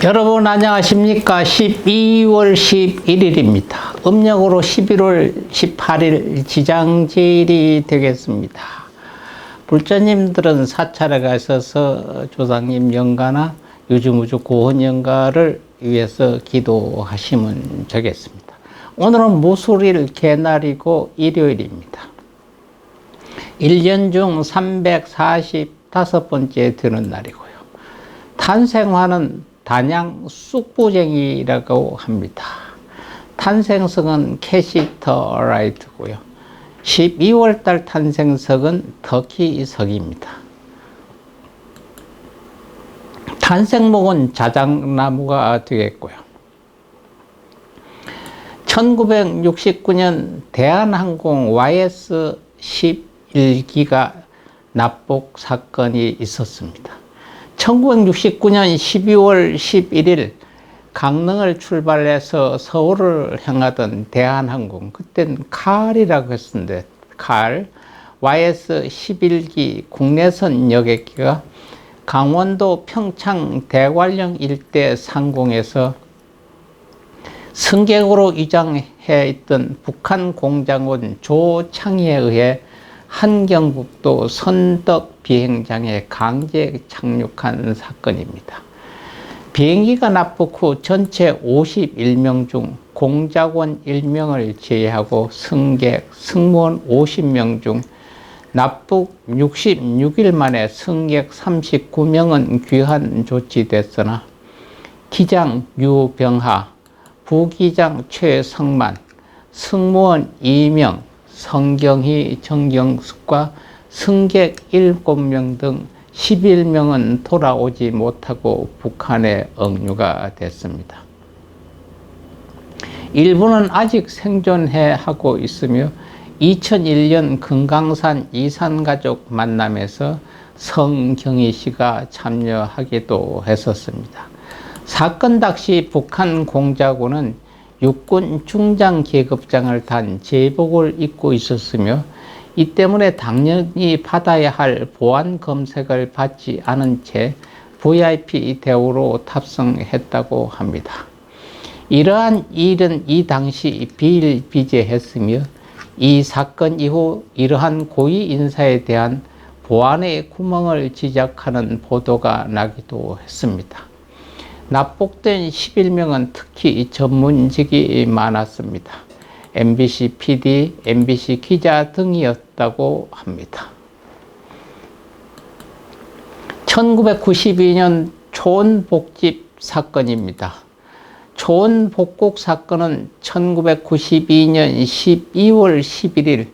여러분 안녕하십니까? 12월 11일입니다. 음력으로 11월 18일 지장제일이 되겠습니다. 불자님들은 사찰에 가셔서 조상님 영가나 유주무주 고헌영가를 위해서 기도하시면 되겠습니다. 오늘은 무술일 개날이고 일요일입니다. 1년 중 345번째 되는 날이고요. 탄생화는 단양 쑥부쟁이라고 합니다. 탄생석은 캐시터라이트고요. 12월달 탄생석은 터키석입니다. 탄생목은 자작나무가 되겠고요. 1969년 대한항공 YS-11기가 납북 사건이 있었습니다. 1969년 12월 11일 강릉을 출발해서 서울을 향하던 대한항공, 그땐 칼이라고 했었는데 칼 YS-11기 국내선 여객기가 강원도 평창 대관령 일대 상공에서 승객으로 위장해 있던 북한 공장원 조창희에 의해 한경북도 선덕 비행장에 강제 착륙한 사건입니다. 비행기가 납북 후 전체 51명 중 공작원 1명을 제외하고 승객, 승무원 50명 중 납북 66일 만에 승객 39명은 귀환 조치됐으나 기장 유병하, 부기장 최성만, 승무원 2명, 성경희, 정경숙과 승객 7명 등 11명은 돌아오지 못하고 북한에 억류가 됐습니다. 일부는 아직 생존해 하고 있으며 2001년 금강산 이산가족 만남에서 성경희 씨가 참여하기도 했었습니다. 사건 당시 북한 공작원은 육군 중장 계급장을 단 제복을 입고 있었으며 이 때문에 당연히 받아야 할 보안 검색을 받지 않은 채 VIP 대우로 탑승했다고 합니다. 이러한 일은 이 당시 비일비재했으며 이 사건 이후 이러한 고위 인사에 대한 보안의 구멍을 지적하는 보도가 나기도 했습니다. 납북된 11명은 특히 전문직이 많았습니다. MBC PD, MBC 기자 등이었다고 합니다. 1992년 초원복집 사건입니다. 초원복국 사건은 1992년 12월 11일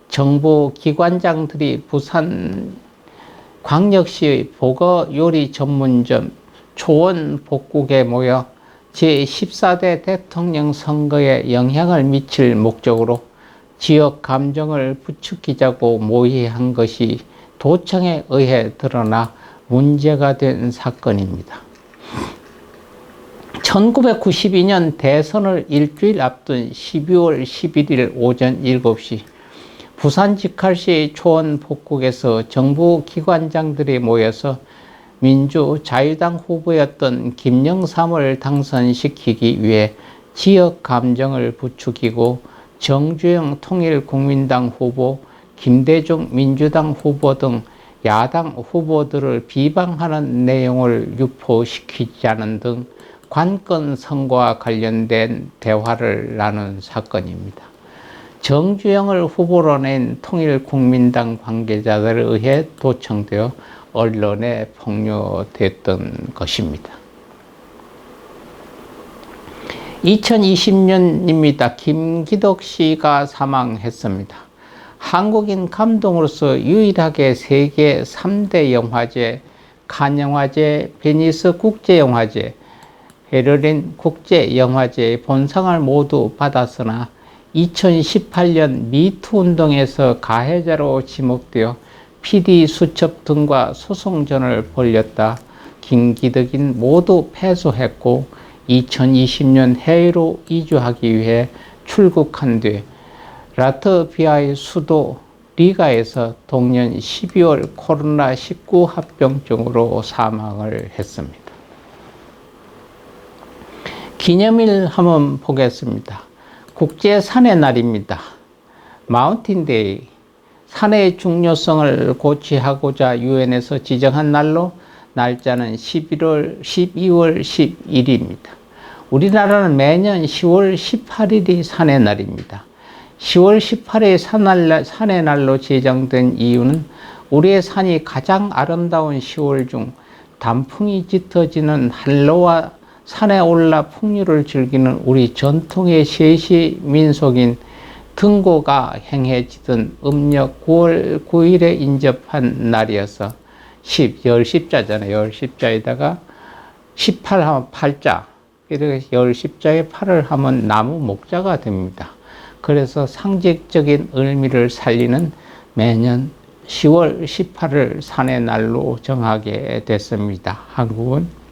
정부 기관장들이 부산 광역시의 보거요리 전문점 초원복국에 모여 제14대 대통령 선거에 영향을 미칠 목적으로 지역 감정을 부추기자고 모의한 것이 도청에 의해 드러나 문제가 된 사건입니다. 1992년 대선을 일주일 앞둔 12월 11일 오전 7시 부산 직할시 초원복국에서 정부 기관장들이 모여서 민주 자유당 후보였던 김영삼을 당선시키기 위해 지역 감정을 부추기고 정주영 통일국민당 후보, 김대중 민주당 후보 등 야당 후보들을 비방하는 내용을 유포시키자는 등 관건 선거와 관련된 대화를 나눈 사건입니다. 정주영을 후보로 낸 통일국민당 관계자들에 의해 도청되어 언론에 폭로됐던 것입니다. 2020년입니다. 김기덕 씨가 사망했습니다. 한국인 감독으로서 유일하게 세계 3대 영화제, 칸영화제, 베니스 국제영화제, 베를린 국제영화제의 본상을 모두 받았으나 2018년 미투 운동에서 가해자로 지목되어 PD 수첩 등과 소송전을 벌였다 김기덕인 모두 패소했고 2020년 해외로 이주하기 위해 출국한 뒤 라트비아의 수도 리가에서 동년 12월 코로나19 합병증으로 사망을 했습니다. 기념일 한번 보겠습니다. 국제 산의 날입니다. 마운틴데이. 산의 중요성을 고취하고자 유엔에서 지정한 날로 날짜는 12월 10일입니다. 우리나라는 매년 10월 18일이 산의 날입니다. 10월 18일 산의 날로 제정된 이유는 우리의 산이 가장 아름다운 10월 중 단풍이 짙어지는 한로와 산에 올라 풍류를 즐기는 우리 전통의 세시 민속인 등고가 행해지던 음력 9월 9일에 인접한 날이어서 10자잖아요. 10자에다가 18 하면 팔자. 이렇게 10자에 8을 하면 나무 목자가 됩니다. 그래서 상징적인 의미를 살리는 매년 10월 18일 산의 날로 정하게 됐습니다. 한국은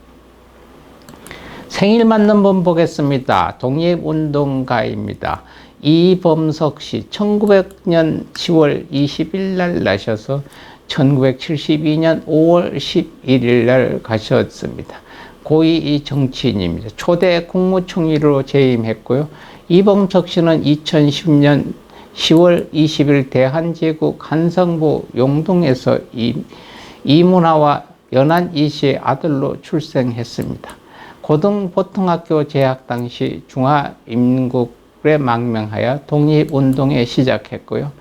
생일 맞는 분 보겠습니다. 독립운동가입니다. 이범석 씨 1900년 10월 20일 날 나셔서 1972년 5월 11일 날 가셨습니다. 고위 정치인입니다. 초대 국무총리로 재임했고요. 이범석 씨는 2010년 10월 20일 대한제국 한성부 용동에서 이문화와 연한 이씨의 아들로 출생했습니다. 고등보통학교 재학 당시 중화인민국에 망명하여 독립운동에 시작했고요.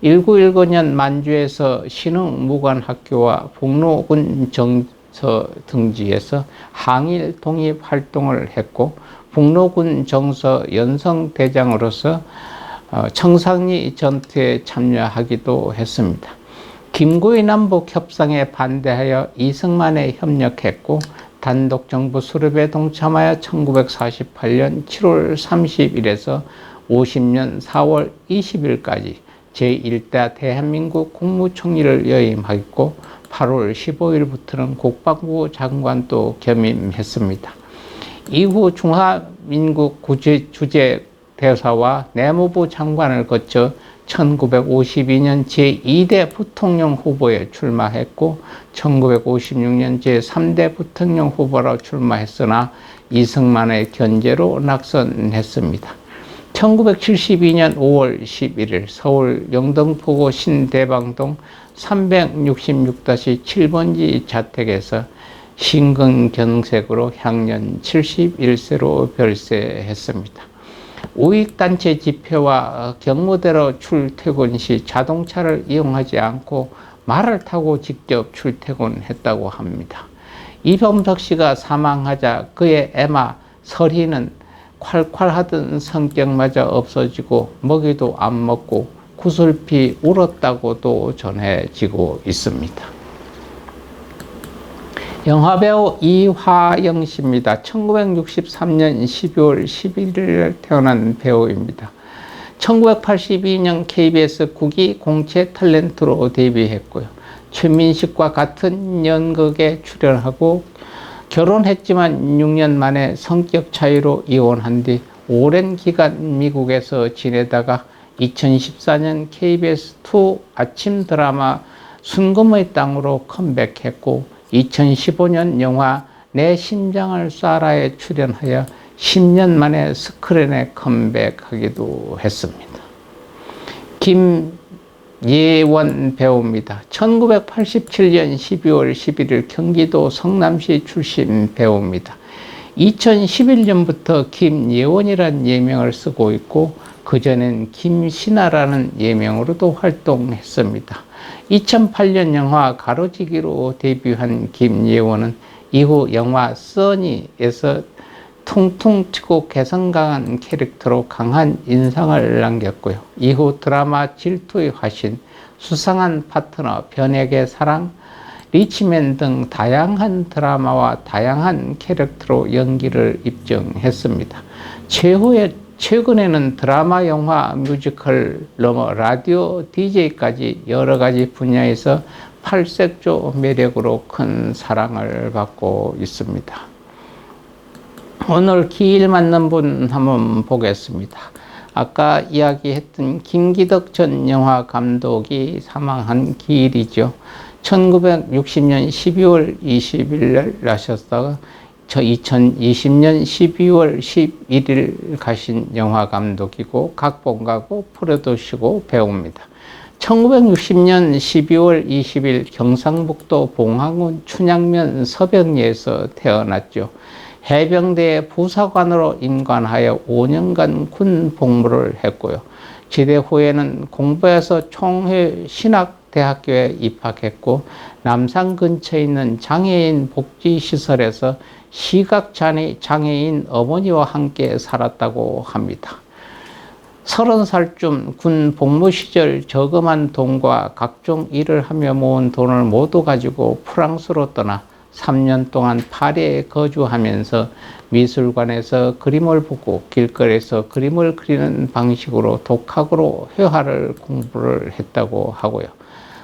1919년 만주에서 신흥무관학교와 북로군 정서 등지에서 항일 독립활동을 했고 북로군 정서 연성대장으로서 청산리 전투에 참여하기도 했습니다. 김구이 남북 협상에 반대하여 이승만에 협력했고 단독정부 수립에 동참하여 1948년 7월 30일에서 50년 4월 20일까지 제1대 대한민국 국무총리를 여임하였고 8월 15일부터는 국방부 장관도 겸임했습니다. 이후 중화민국 주재대사와 내무부 장관을 거쳐 1952년 제2대 부통령 후보에 출마했고 1956년 제3대 부통령 후보로 출마했으나 이승만의 견제로 낙선했습니다. 1972년 5월 11일 서울 영등포구 신대방동 366-7번지 자택에서 심근경색으로 향년 71세로 별세했습니다. 우익단체 집회와 경무대로 출퇴근 시 자동차를 이용하지 않고 말을 타고 직접 출퇴근했다고 합니다. 이범석 씨가 사망하자 그의 애마 설희는 콸콸하던 성격마저 없어지고 먹이도 안 먹고 구슬피 울었다고도 전해지고 있습니다. 영화배우 이화영 씨입니다. 1963년 12월 11일 태어난 배우입니다. 1982년 KBS 국기 공채 탤런트로 데뷔했고요. 최민식과 같은 연극에 출연하고 결혼했지만 6년 만에 성격 차이로 이혼한 뒤 오랜 기간 미국에서 지내다가 2014년 KBS2 아침 드라마 순금의 땅으로 컴백했고 2015년 영화 내 심장을 쏴라에 출연하여 10년 만에 스크린에 컴백하기도 했습니다. 김예원 배우입니다. 1987년 12월 11일 경기도 성남시 출신 배우입니다. 2011년부터 김예원이라는 예명을 쓰고 있고 그전엔 김신아라는 예명으로도 활동했습니다. 2008년 영화 가로지기로 데뷔한 김예원은 이후 영화 써니에서 퉁퉁 튀고 개성 강한 캐릭터로 강한 인상을 남겼고요. 이후 드라마 질투의 화신, 수상한 파트너, 변액의 사랑, 리치맨 등 다양한 드라마와 다양한 캐릭터로 연기를 입증했습니다. 최근에는 드라마, 영화, 뮤지컬 넘어 라디오, DJ까지 여러 가지 분야에서 팔색조 매력으로 큰 사랑을 받고 있습니다. 오늘 기일 맞는 분 한번 보겠습니다. 아까 이야기했던 김기덕 전 영화 감독이 사망한 기일이죠. 1960년 12월 20일 날 나셨다가 2020년 12월 11일 가신 영화 감독이고 각본가고 프로듀서고 배우입니다. 1960년 12월 20일 경상북도 봉황군 춘향면 서병리에서 태어났죠. 해병대 부사관으로 임관하여 5년간 군 복무를 했고요. 지대 후에는 공부해서 총회 신학대학교에 입학했고 남산 근처에 있는 장애인 복지시설에서 시각장애인 어머니와 함께 살았다고 합니다. 30살쯤 군 복무 시절 저금한 돈과 각종 일을 하며 모은 돈을 모두 가지고 프랑스로 떠나 3년 동안 파리에 거주하면서 미술관에서 그림을 보고 길거리에서 그림을 그리는 방식으로 독학으로 회화를 공부를 했다고 하고요.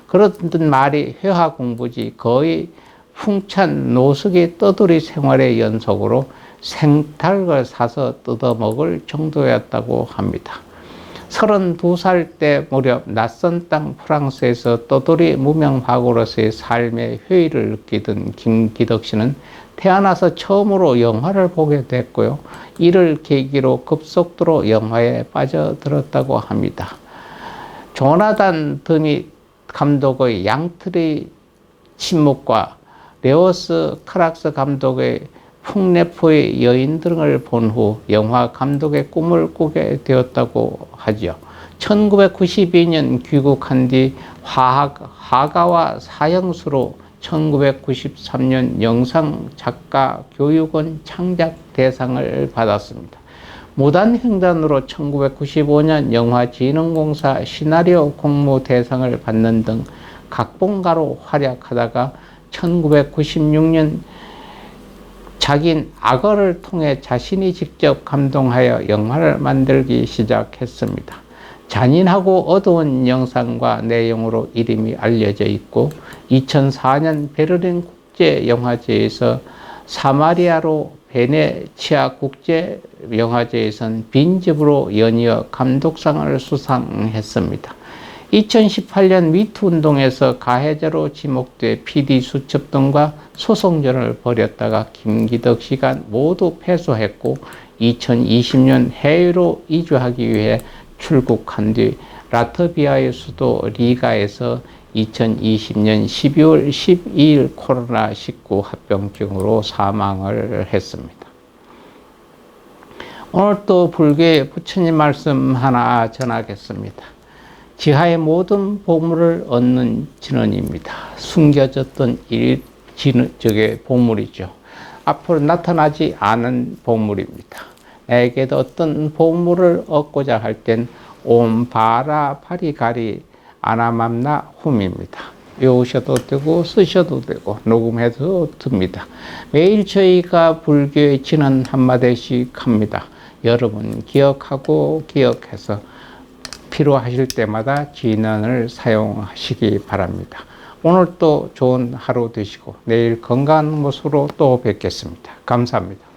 그렇던 말이 회화 공부지 거의 풍찬 노숙의 떠돌이 생활의 연속으로 생닭을 사서 뜯어먹을 정도였다고 합니다. 32살 때 무렵 낯선 땅 프랑스에서 떠돌이 무명화고로서의 삶의 회의를 느끼던 김기덕 씨는 태어나서 처음으로 영화를 보게 됐고요. 이를 계기로 급속도로 영화에 빠져들었다고 합니다. 조나단 드밋 감독의 양틀의 침묵과 레오스 카락스 감독의 풍레포의 여인 등을 본 후 영화 감독의 꿈을 꾸게 되었다고 하죠. 1992년 귀국한 뒤 화가와 사형수로 1993년 영상작가교육원 창작대상을 받았습니다. 무단횡단으로 1995년 영화진흥공사 시나리오 공모대상을 받는 등 각본가로 활약하다가 1996년 자기인 악어를 통해 자신이 직접 감동하여 영화를 만들기 시작했습니다. 잔인하고 어두운 영상과 내용으로 이름이 알려져 있고 2004년 베를린 국제영화제에서 사마리아로 베네치아 국제영화제에선 빈집으로 연이어 감독상을 수상했습니다. 2018년 미투 운동에서 가해자로 지목돼 PD 수첩 등과 소송전을 벌였다가 김기덕 씨가 모두 패소했고 2020년 해외로 이주하기 위해 출국한 뒤 라트비아의 수도 리가에서 2020년 12월 12일 코로나19 합병증으로 사망을 했습니다. 오늘 또 불교의 부처님 말씀 하나 전하겠습니다. 지하의 모든 보물을 얻는 진원입니다. 숨겨졌던 보물이죠. 앞으로 나타나지 않은 보물입니다. 나에게도 어떤 보물을 얻고자 할 땐 옴 바라 파리가리 아나맘나 훔입니다. 외우셔도 되고 쓰셔도 되고 녹음해도 됩니다. 매일 저희가 불교의 진언 한마디씩 합니다. 여러분 기억하고 기억해서 필요하실 때마다 진언을 사용하시기 바랍니다. 오늘 또 좋은 하루 되시고 내일 건강한 모습으로 또 뵙겠습니다. 감사합니다.